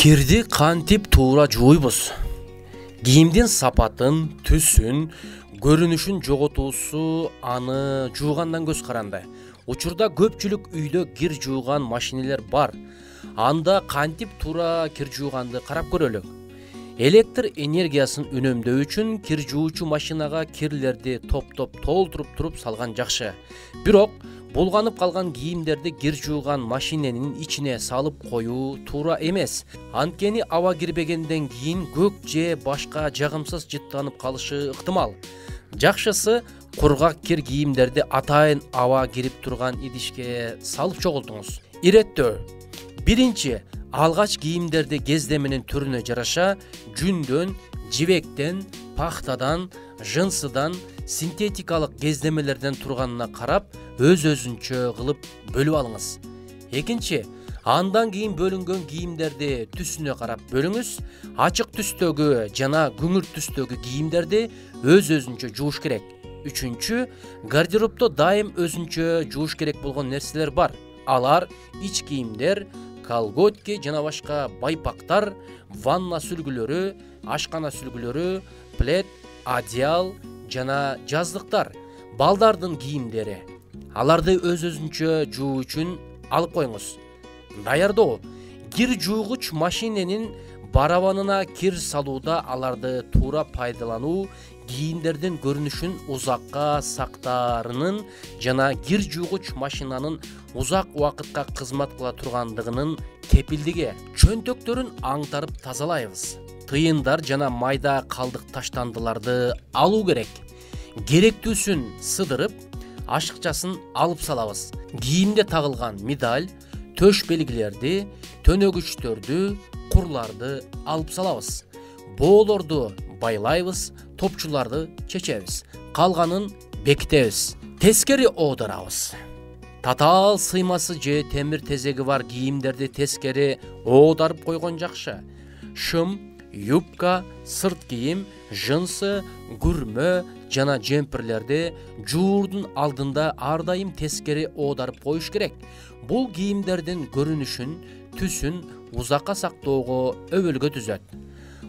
Кирди кантип туура жууйбуз? Кийимдин сапатын, түсүн, көрүнүшүн жоготуусу аны жуугандан көз каранды. Учурда көпчүлүк үйдө кир жууган машинелер бар. Анда кантип туура кир жууганды карап көрөлү. Электр энергиясын үнөмдөө үчүн кир жуучу машинага кирлерди топ-топ толтуруп туруп салган жакшы. Бирок булганып калган кийимдерди кир жууган машиненин ичине салып коюу туура эмес. Анткени аба кирбегенден кийин көк же башка жагымсыз жыттанып калышы ыктымал. Жакшысы кургак кир кийимдерди атайын аба кирип турган идишке салып чогултуңуз. Иреттөө. Биринчи, алгач кийимдерди кездеменин түрүнө жараша жүндөн, жибектен, пахтадан, жынсыдан, синтетикалык кездемелерден турганына карап, өз-өзүнчө кылып бөлүп алыңыз. Экинчи, андан кийин бөлүнгөн кийимдерди түсүнө карап бөлүңүз. Ачык түстөгү жана күңүр түстөгү кийимдерди өз-өзүнчө жууш керек. Үчүнчү, гардеробдо дайым өзүнчө жууш керек болгон нерселер бар. Алар ич кийимдер, колготки жана башка байпактар, ванна сүлгүлөрү, ашкана сүлгүлөрү, плед, одеял жана жаздыктар. Балдардын кийимдери. Аларды өз-өзүнчө жуу үчүн алып коюңуз. Даярдоо. Кир жуугуч машиненин барабанына кир салууда аларды туура пайдалануу кийимдердин көрүнүшүн узакка сактаарынын жана кир жуугуч машинанын узак убакытка кызмат кыла тургандыгынын кепилдиги. Чөнтөктөрүн аңтарып тазалайбыз. Тыйындар жана майда калдык таштандыларды алуу керек. Керектүүсүн сыдырып, ашыкчасын алып салабыз. Кийимде тагылган медаль, төш белгилерди, төнөгүчтөрдү, курларды алып салабыз. Боолорду байлайбыз, топчуларды чечебиз. Калганын бекитебиз. Тескери оодарабыз. Татаал сыймасы же темир тезеги бар кийимдерди тескери оодарып койгон жакшы. Шым, юбка, сырт кийим, жынсы, күрмө жана жемпирлерди жуурдун алдында ар дайым тескери оодарып коюш керек. Бул кийимдердин көрүнүшүн, түсүн узакка сактоого өбөлгө түзөт.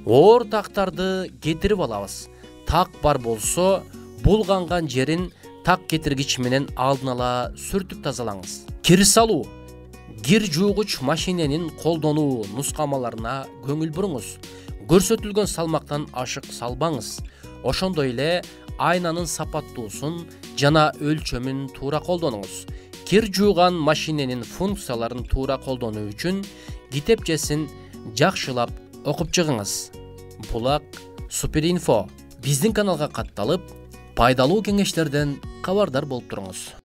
Оор тактарды кетирип алабыз. Так бар болсо, булганган жерин так кетиргич менен алдын ала сүртүп тазалаңыз. Кир салуу. Кир жуугуч машиненин колдонуу нускамаларына көңүл буруңуз. Көрсөтүлгөн салмактан ашык салбаңыз. Ошондой эле айнанын сапаттуусун жана өлчөмүн туура колдонуңуз. Кир жууган машиненин функцияларын туура колдонуу үчүн китепчесин жакшылап окуп чыгыңыз. Булак Суперинфо. Биздин каналга катталып, пайдалуу кеңештерден кабардар болуп туруңуз.